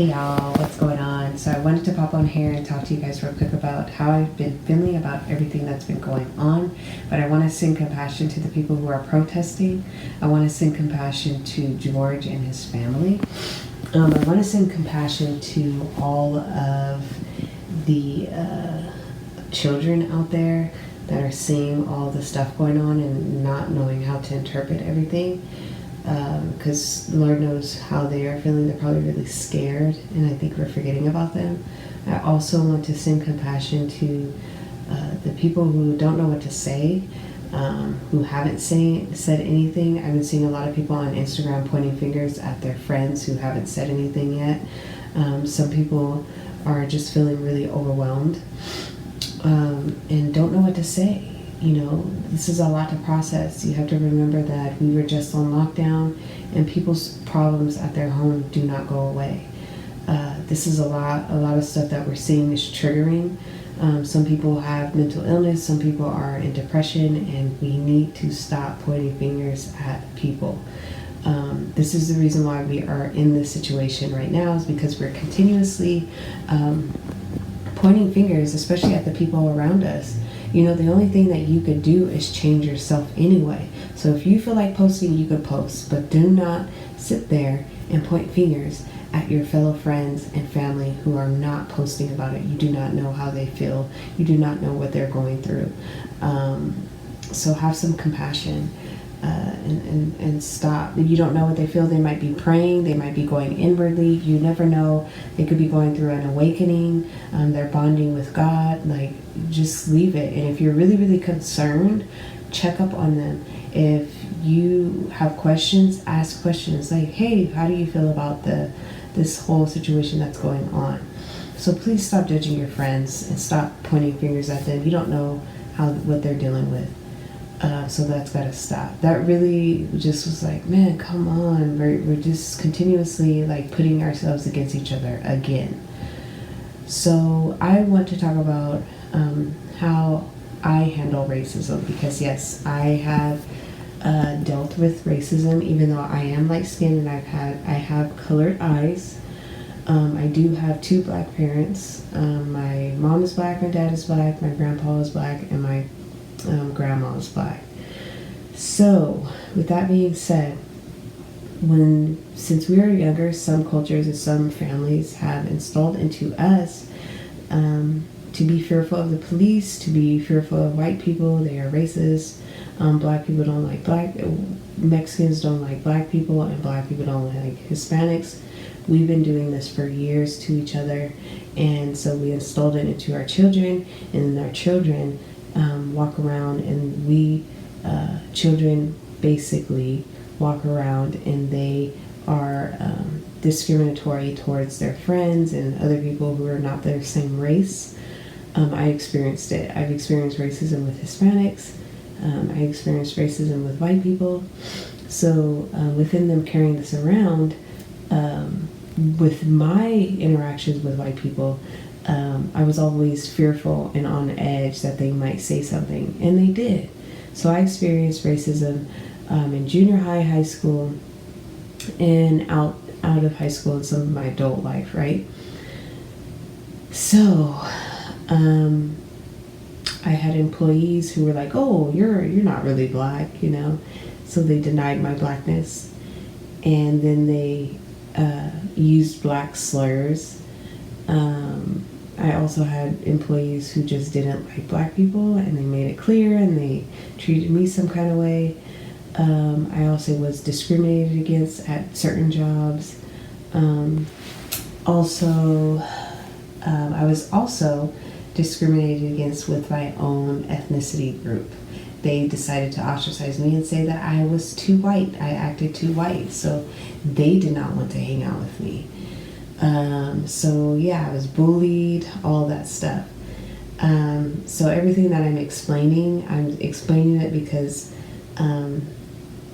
Hey y'all, what's going on? So I wanted to pop on here and talk to you guys real quick about how I've been feeling about everything that's been going on. But I want to send compassion to the people who are protesting. I want to send compassion to George and his family. I want to send compassion to all of the children out there that are seeing all the stuff going on and not knowing how to interpret everything. Because Lord knows how they are feeling. They're probably really scared, and I think we're forgetting about them. I also want to send compassion to the people who don't know what to say, who haven't said anything. I've been seeing a lot of people on Instagram pointing fingers at their friends who haven't said anything yet. Some people are just feeling really overwhelmed and don't know what to say. You know, this is a lot to process. You have to remember that we were just on lockdown and people's problems at their home do not go away. This is a lot of stuff that we're seeing is triggering. Some people have mental illness, some people are in depression, and we need to stop pointing fingers at people. This is the reason why we are in this situation right now, is because we're continuously pointing fingers, especially at the people around us. You know, the only thing that you could do is change yourself anyway. So if you feel like posting, you could post, but do not sit there and point fingers at your fellow friends and family who are not posting about it. You do not know how they feel. You do not know what they're going through. So have some compassion and stop. You don't know what they feel. They might be praying. They might be going inwardly. You never know. They could be going through an awakening. They're bonding with God. Like, just leave it. And if you're really, really concerned, check up on them. If you have questions, ask questions. Like, hey, how do you feel about this whole situation that's going on? So please stop judging your friends and stop pointing fingers at them. You don't know what they're dealing with. So that's got to stop. That really just was like, man, come on. We're just continuously like putting ourselves against each other again. So I want to talk about how I handle racism, because yes, I have dealt with racism, even though I am light-skinned and I have colored eyes. I do have two black parents. My mom is black, my dad is black, my grandpa is black, and my grandma is black. So with that being said, since we were younger, some cultures and some families have installed into us to be fearful of the police, to be fearful of white people. They are racist. Black people don't like Mexicans don't like black people, and black people don't like Hispanics. We've been doing this for years to each other, and so we installed it into our children, and then our children walk around, and children basically walk around and they are discriminatory towards their friends and other people who are not their same race. I experienced it. I've experienced racism with Hispanics. I experienced racism with white people. So within them carrying this around, with my interactions with white people, I was always fearful and on edge that they might say something, and they did. So I experienced racism in junior high school, and out of high school and some of my adult life, right? So I had employees who were like, "Oh, you're not really black," you know. So they denied my blackness, and then they used black slurs. I also had employees who just didn't like black people, and they made it clear, and they treated me some kind of way. I also was discriminated against at certain jobs. I was also discriminated against with my own ethnicity group. They decided to ostracize me and say that I was too white. I acted too white, so they did not want to hang out with me. So yeah, I was bullied, all that stuff. So everything that I'm explaining it because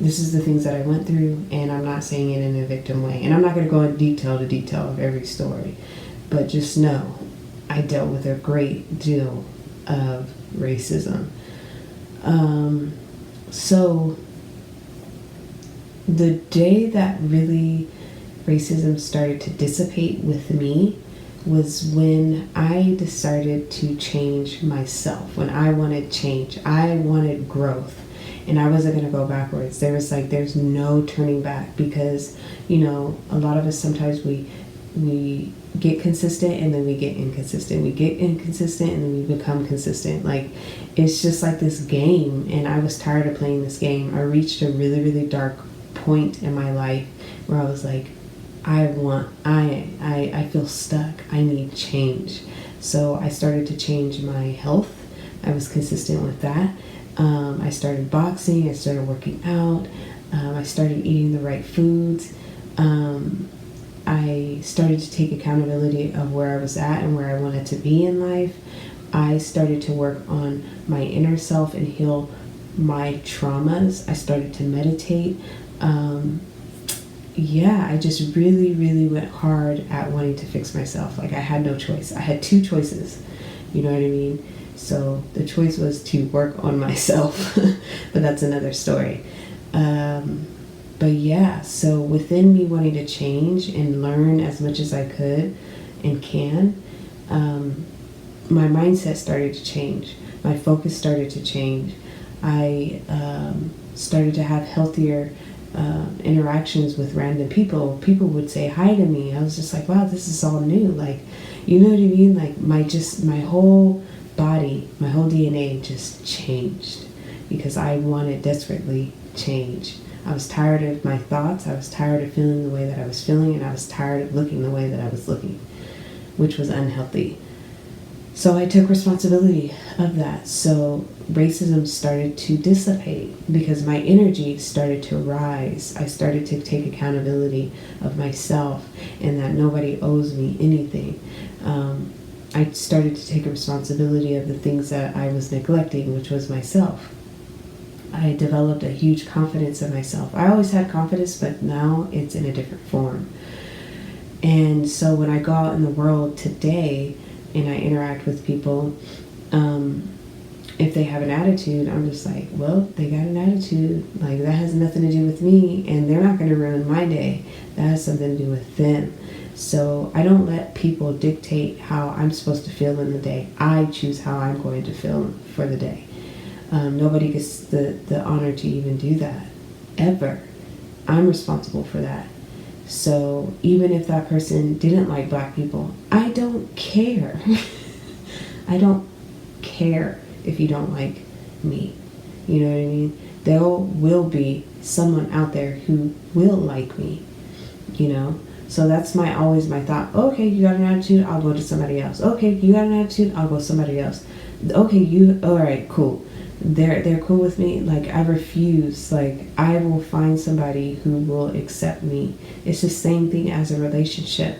this is the things that I went through, and I'm not saying it in a victim way. And I'm not going to go in detail of every story, but just know I dealt with a great deal of racism. So the day that really racism started to dissipate with me was when I decided to change myself. When I wanted change, I wanted growth, and I wasn't going to go backwards. There's no turning back, because, a lot of us sometimes we get consistent and then we get inconsistent. We get inconsistent and then we become consistent. Like, it's just like this game, and I was tired of playing this game. I reached a really, really dark point in my life where I was like, I feel stuck. I need change. So I started to change my health. I was consistent with that. I started boxing. I started working out. I started eating the right foods. I started to take accountability of where I was at and where I wanted to be in life. I started to work on my inner self and heal my traumas. I started to meditate. I just really, really went hard at wanting to fix myself. Like, I had no choice. I had two choices. You know what I mean? So the choice was to work on myself, but that's another story. So within me wanting to change and learn as much as I could and can, my mindset started to change. My focus started to change. I started to have healthier interactions with random people. People would say hi to me. I was just like, wow, this is all new. Like, you know what I mean? Like, my whole body, my whole DNA just changed because I wanted desperately change. I was tired of my thoughts. I was tired of feeling the way that I was feeling, and I was tired of looking the way that I was looking, which was unhealthy. So I took responsibility of that. So racism started to dissipate because my energy started to rise. I started to take accountability of myself and that nobody owes me anything. I started to take responsibility of the things that I was neglecting, which was myself. I developed a huge confidence in myself. I always had confidence, but now it's in a different form. And so when I go out in the world today and I interact with people, if they have an attitude, I'm just like, well, they got an attitude. Like, that has nothing to do with me, and they're not going to ruin my day. That has something to do with them. So I don't let people dictate how I'm supposed to feel in the day. I choose how I'm going to feel for the day. Nobody gets the honor to even do that, ever. I'm responsible for that. So even if that person didn't like black people, I don't care. I don't care if you don't like me. You know what I mean? There will be someone out there who will like me, So that's always my thought. Okay, you got an attitude, I'll go to somebody else. Okay, you got an attitude, I'll go to somebody else. Okay, all right, cool. They're cool with me. Like, I refuse. Like, I will find somebody who will accept me. It's the same thing as a relationship.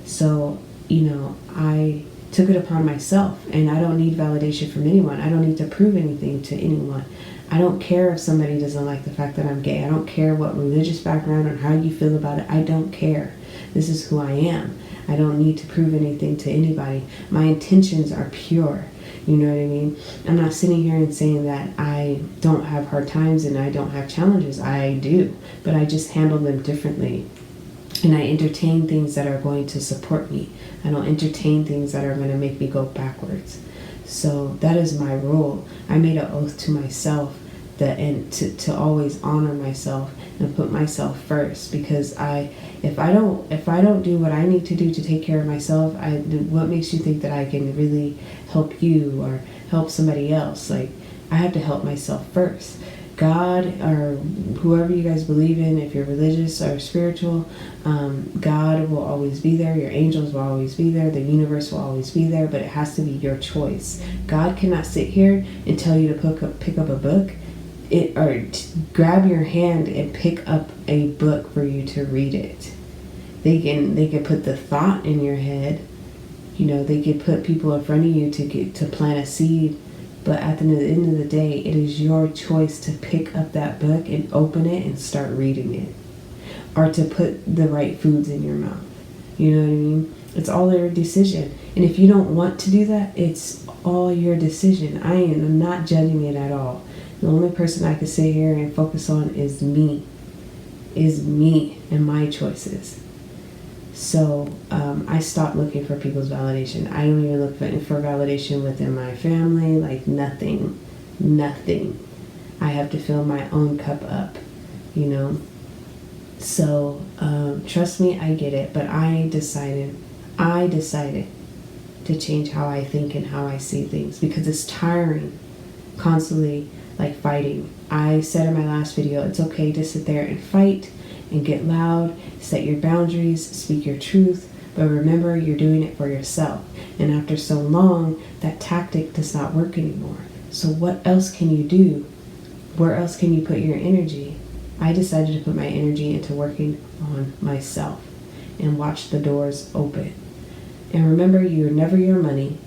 So, I took it upon myself, and I don't need validation from anyone. I don't need to prove anything to anyone. I don't care if somebody doesn't like the fact that I'm gay. I don't care what religious background or how you feel about it. I don't care. This is who I am. I don't need to prove anything to anybody. My intentions are pure. You know what I mean? I'm not sitting here and saying that I don't have hard times and I don't have challenges. I do, but I just handle them differently. And I entertain things that are going to support me. I don't entertain things that are going to make me go backwards. So that is my rule. I made an oath to myself to always honor myself and put myself first, because if I don't do what I need to do to take care of myself, what makes you think that I can really help you or help somebody else? Like, I have to help myself first. God, or whoever you guys believe in, if you're religious or spiritual, God will always be there. Your angels will always be there. The universe will always be there, but it has to be your choice. God cannot sit here and tell you to pick up a book, grab your hand and pick up a book for you to read it. They can put the thought in your head. They could put people in front of you to plant a seed. But at the end of the day, it is your choice to pick up that book and open it and start reading it. Or to put the right foods in your mouth. You know what I mean? It's all your decision. And if you don't want to do that, it's all your decision. I am not judging it at all. The only person I can sit here and focus on is me. And my choices. So I stopped looking for people's validation. I don't even look for validation within my family, like nothing. I have to fill my own cup up, you know. So trust me, I get it, but I decided to change how I think and how I see things, because it's tiring constantly like fighting. I said in my last video, it's okay to sit there and fight and get loud, set your boundaries, speak your truth, but remember you're doing it for yourself. And after so long, that tactic does not work anymore. So what else can you do? Where else can you put your energy? I decided to put my energy into working on myself and watch the doors open. And remember, you're never your money.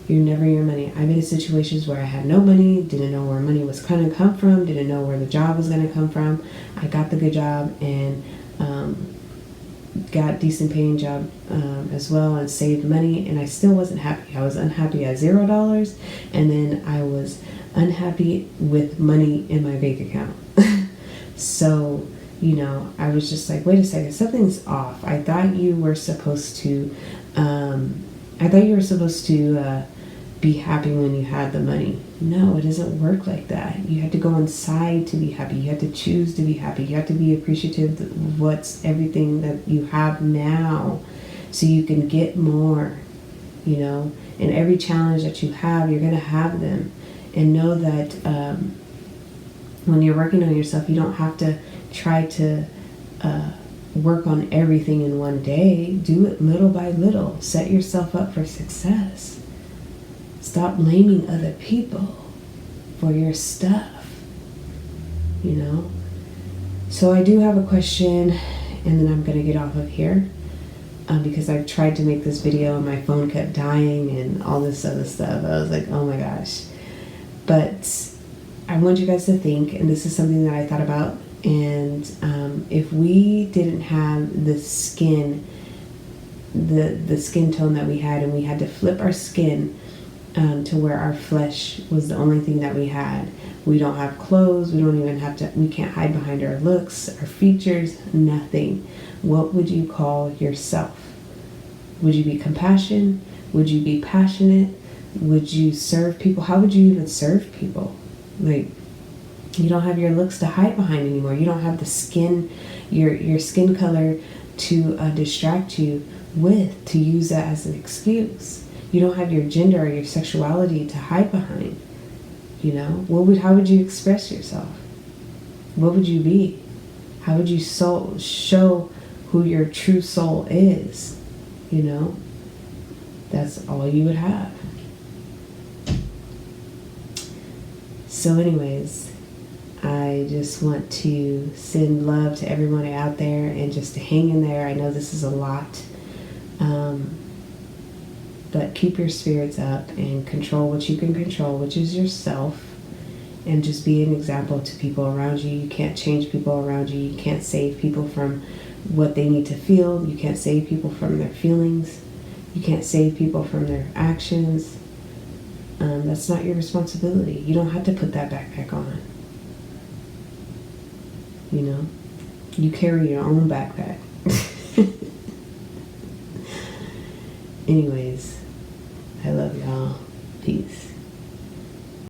You're never your money. I've been in situations where I had no money, didn't know where money was going to come from, didn't know where the job was going to come from. I got the good job and got a decent paying job as well, and saved money, and I still wasn't happy. I was unhappy at $0, and then I was unhappy with money in my bank account. So, you know, I was just like, wait a second, something's off. I thought you were supposed to be happy when you had the money. No, it doesn't work like that. You have to go inside to be happy. You have to choose to be happy. You have to be appreciative of what's everything that you have now, so you can get more, you know. And every challenge that you have, you're going to have them. And know that when you're working on yourself, you don't have to try to work on everything in one day. Do it little by little. Set yourself up for success. Stop blaming other people for your stuff, you know. So I do have a question, and then I'm going to get off of here because I've tried to make this video and my phone kept dying and all this other stuff. I was like, oh my gosh. But I want you guys to think, and this is something that I thought about, and if we didn't have the skin tone that we had, and we had to flip our skin to where our flesh was the only thing that we had. We don't have clothes, we can't hide behind our looks, our features, nothing. What would you call yourself? Would you be compassionate? Would you be passionate? Would you serve people? How would you even serve people? Like, you don't have your looks to hide behind anymore. You don't have the skin, your skin color to distract you with, to use that as an excuse. You don't have your gender or your sexuality to hide behind. You know, how would you express yourself? What would you be? How would you show who your true soul is? You know, that's all you would have. So anyways, I just want to send love to everyone out there, and just to hang in there. I know this is a lot. But keep your spirits up and control what you can control, which is yourself. And just be an example to people around you. You can't change people around you. You can't save people from what they need to feel. You can't save people from their feelings. You can't save people from their actions. That's not your responsibility. You don't have to put that backpack on. You know, you carry your own backpack. Anyway.